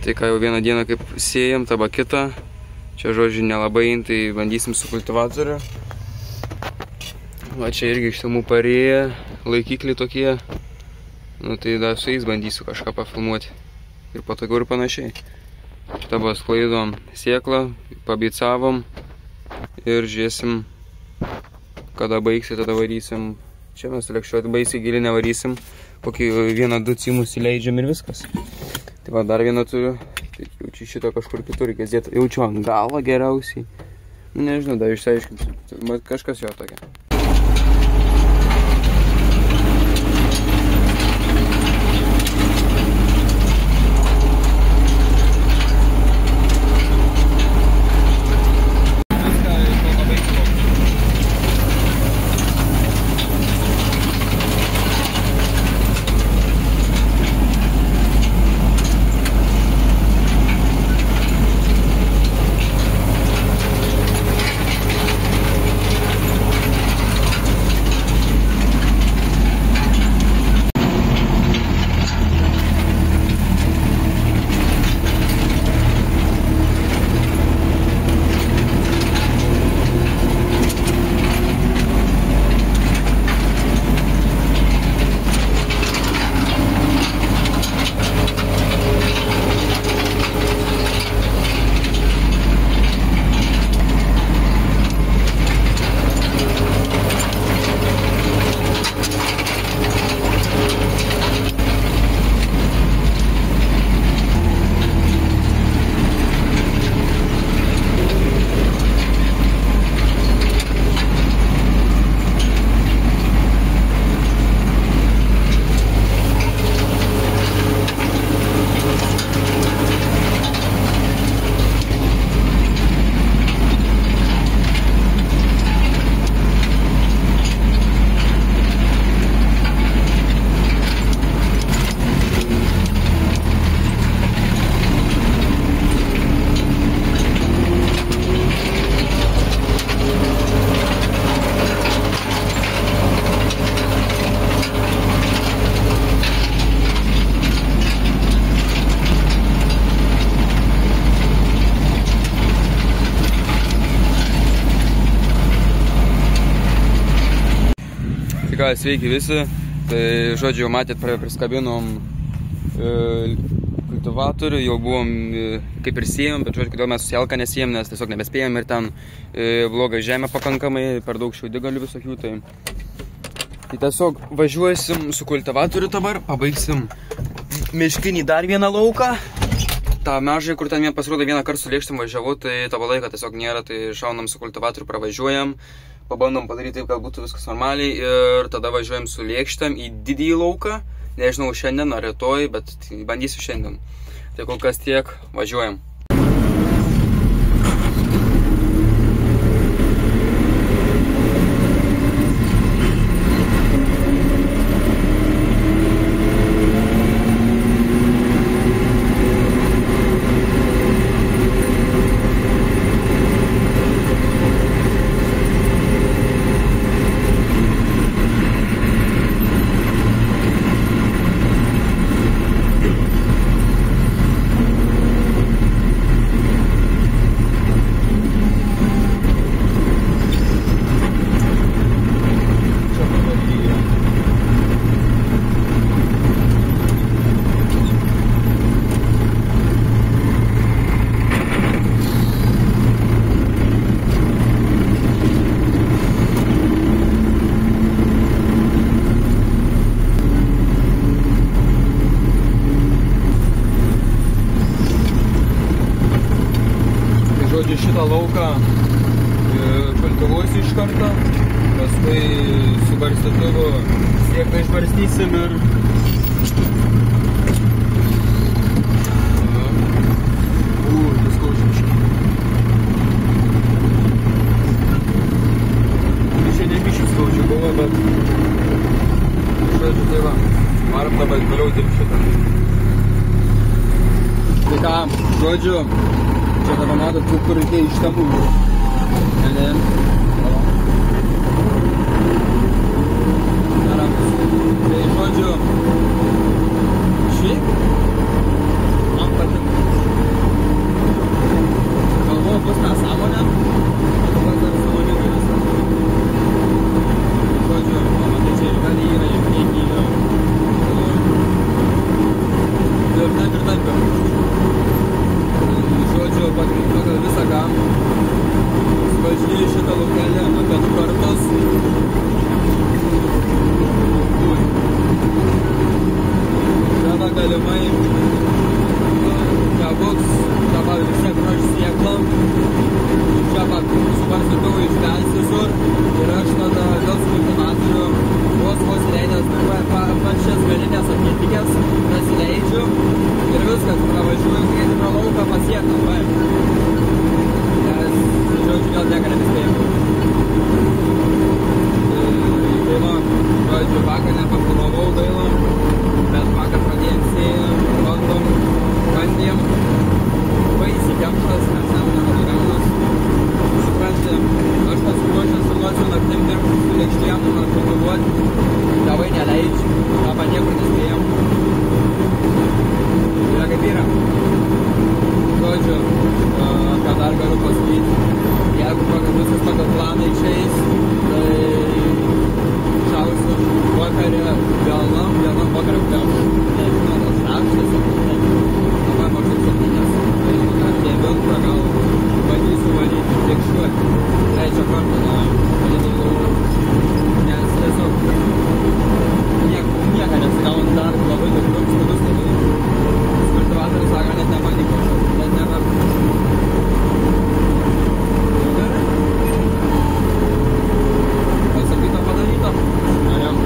Tai ką jau vieną dieną kaip sėjam, taba kitą. Čia žodžiu nelabai, tai bandysim su kultivatoriu. Va čia irgi iš temų parėję, laikikliai tokie. Nu tai dar su jais bandysiu kažką pafilmuoti. Ir patogiau ir panašiai. Taba sklaidom sėklą, pabeicavom ir žiūrėsim, kada baigsi, tada varysim. Čia mes lėkščiuoti baisiai giliai nevarysim. Kokį 1-2 cymus įleidžiam ir viskas. Tai va dar vieną turiu. Tai jaučiu šito kažkur kitur reikės dėti. Jaučiu ant galą geriausiai. Nežinau, dar išsiaiškinsiu. Kažkas jo tokia. Ką, sveiki visi, tai žodžiu jau matėt, priskabinom kultivatorių, jau buvom kaip ir sėjom, bet žodžiu, kodėl mes susielką nesėjom, nes tiesiog nebespėjom ir ten bloga žemė pakankamai, per daug šiaudigalių visokių, tai tiesiog važiuosim su kultivatoriu dabar, pabaigsim miškinį dar vieną lauką, tą mažai, kur ten vien pasirodo vieną kartą su lėkštėm važiavau, tai tavo laiko tiesiog nėra, tai šaunam su kultivatoriu, pravažiuojam. Pabandom padaryti taip, kad būtų viskas normaliai ir tada važiuojam su lėkštėm į didįjį lauką. Nežinau šiandien ar rytoj, bet bandysiu šiandien. Tai kol kas tiek, važiuojam. Šitą lauką kultivuosiu iš karto, paskui su barstytuvu sėklą išbarstysim ir visko užmiškai. Šiandien biškai skaudžiu buvo, bet žodžiu, tai va, varom dabar toliau dirbti šitą. Tai ką, žodžiu, čia dabar matot, kur reikia iš tamų. Šiandien. Tai žodžiu, šiaip man patinka. šias galinės apytikės, prasileidžiu ir viskas, pravažiuoju greitai pro lauką pasiekam, va. Nes, žodžiu, gal nieko nebespėjau. Tai va, žodžiu, vakar nepaplanavau gaila, bet vakar pradėjom sėję, bandėm, baisiai kemšas, nes nemanau gaunas. Supranti, aš pasiruošęs filmuosiu naktim dirbti su lėkštėm, ar filmuoti, tėvai neleidžiu, arba niekur nespėjom. Yra kaip yra. Žodžiu, ką dar galiu pasakyti, jeigu viskas pagal planą išeis, tai šausiu vakarė vienam vakarė kemšas. Nežinau, gal šeštas, dabar maždaug 7. Tai apie 9 gal bandysiu valyti, lėkščiuoti. Trečią kartą, nes tiesiog nieko nesigauna dar labai daug skudus, kultivatorius sako, net nebandyk kažkas, net neverta. Gerai. Pasakyta padaryta. Norėjom.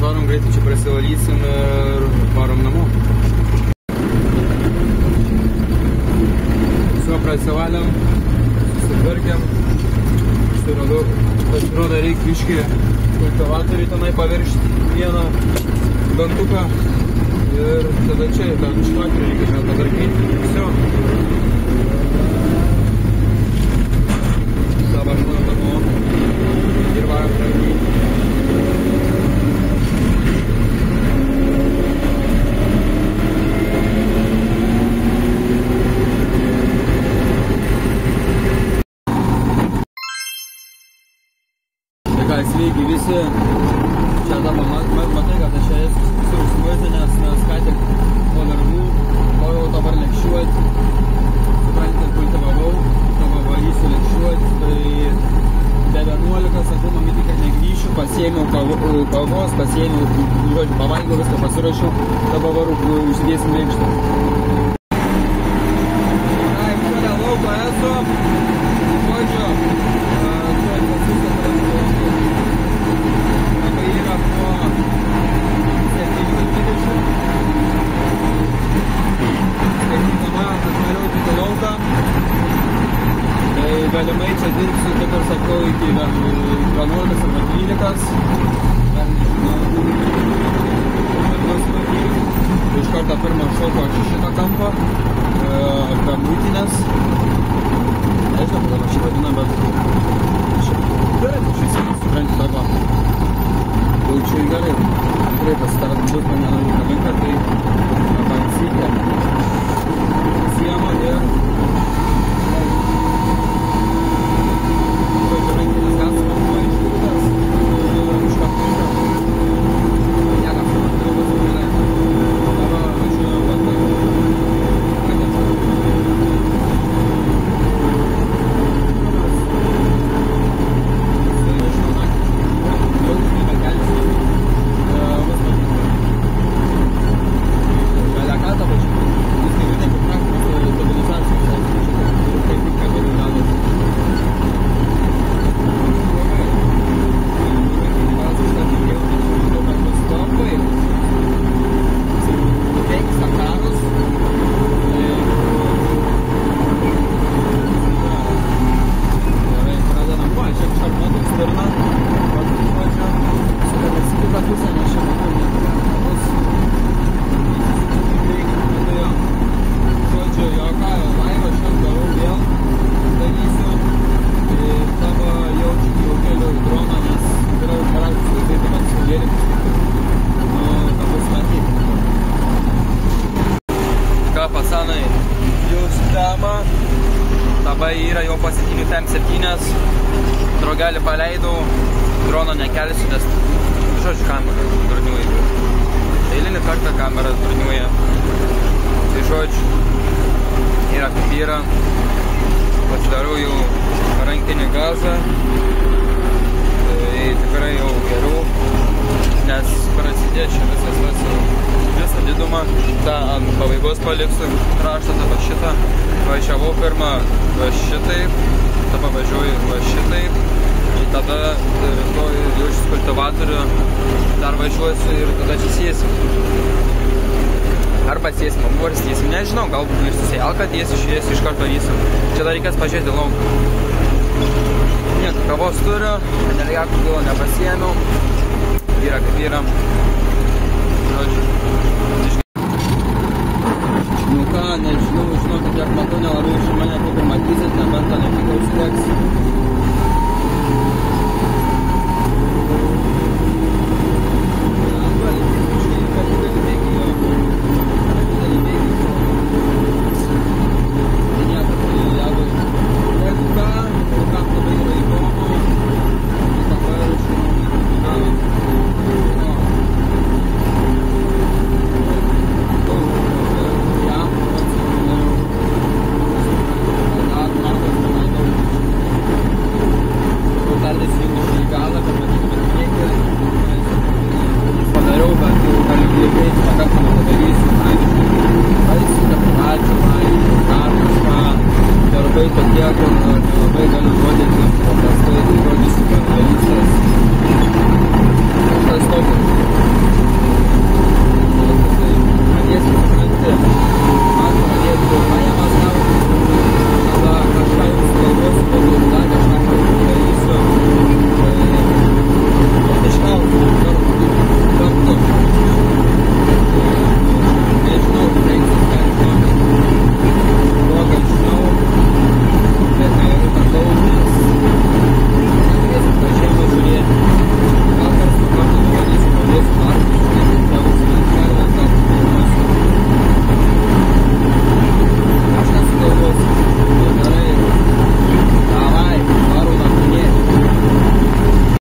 Varom greitai čia prasivalysim ir varom namo. Visą prasivalėm, susitvarkėm, pasirodo reikia biškį kultivatorių tenai paviršti vieną dantuką ir tada čia tą švakrį reikia vėl padarkyti. Visio. Dabar žinau namo ir varom traukyti. Sveiki visi, čia dabar matai, kad aš esu užsiuosi, nes ką tik po darbų, jau dabar lėkščiuoti, suprantate, kultivavau, dabar varysiu lėkščiuoti, tai be 11 sakau, mamyti, kad negrįšiu, pasiėmiau kavos, pasiėmiau, žodžiu, pavalgiau, viską pasiruošiau, dabar varu užsidėsim lėkštę. Taip, čia lauko esu, žodžiu, yra po 7:20. Skaitydama, atmariau tik lauką. Tai galimai čia dirbsiu, kaip ir sakau, iki 11 arba 12. Dar nežinau. Iš karto pirmą šoką aš iš šitą kampą. Per muitinės. Nežinau, kodėl aš šį vadinu, bet gerai, šis supranti dabar. Jaučiu gerai. Tikrai pasitarat bus mane kabinka, tai pansykė. Siema ir rankinis gasas buvo iškūtas iš karto. Niekas man turiu pasakyti. Dabar važiuoju yra jau pasiekinių TM7, drogelį paleidau, drono nekelsiu, nes, žodžiu, kamera durniuoja. Eilinį kartą kamera durniuoja. Tai žodžiu, yra kaip yra, pasidarau jau rankinį gazą, tai tikrai jau geriau, nes prasidė čia visą didumą, tą ant pabaigos paliksiu kraštą, tada šitą, važiavau pirmą va šitaip, tada važiuoju va šitaip, ir tada rytoj jau iš kultivatorių dar važiuosiu ir tada čia sėsim. Arba sėsim, ar sėsim, nežinau, galbūt ir susielką tiesiu, šviesiu, iš karto rysim. Čia dar reikės pažiūrėti lauką. Nieko, kavos turiu, energijakų gilo nepasiėmiau, yra kaip yra. Žodžiu. Nu ką, nežinau, žinokit, kiek matau, nelabai iš mane kaip ir matysit, nebent to nepikau užteks. Tokie, kur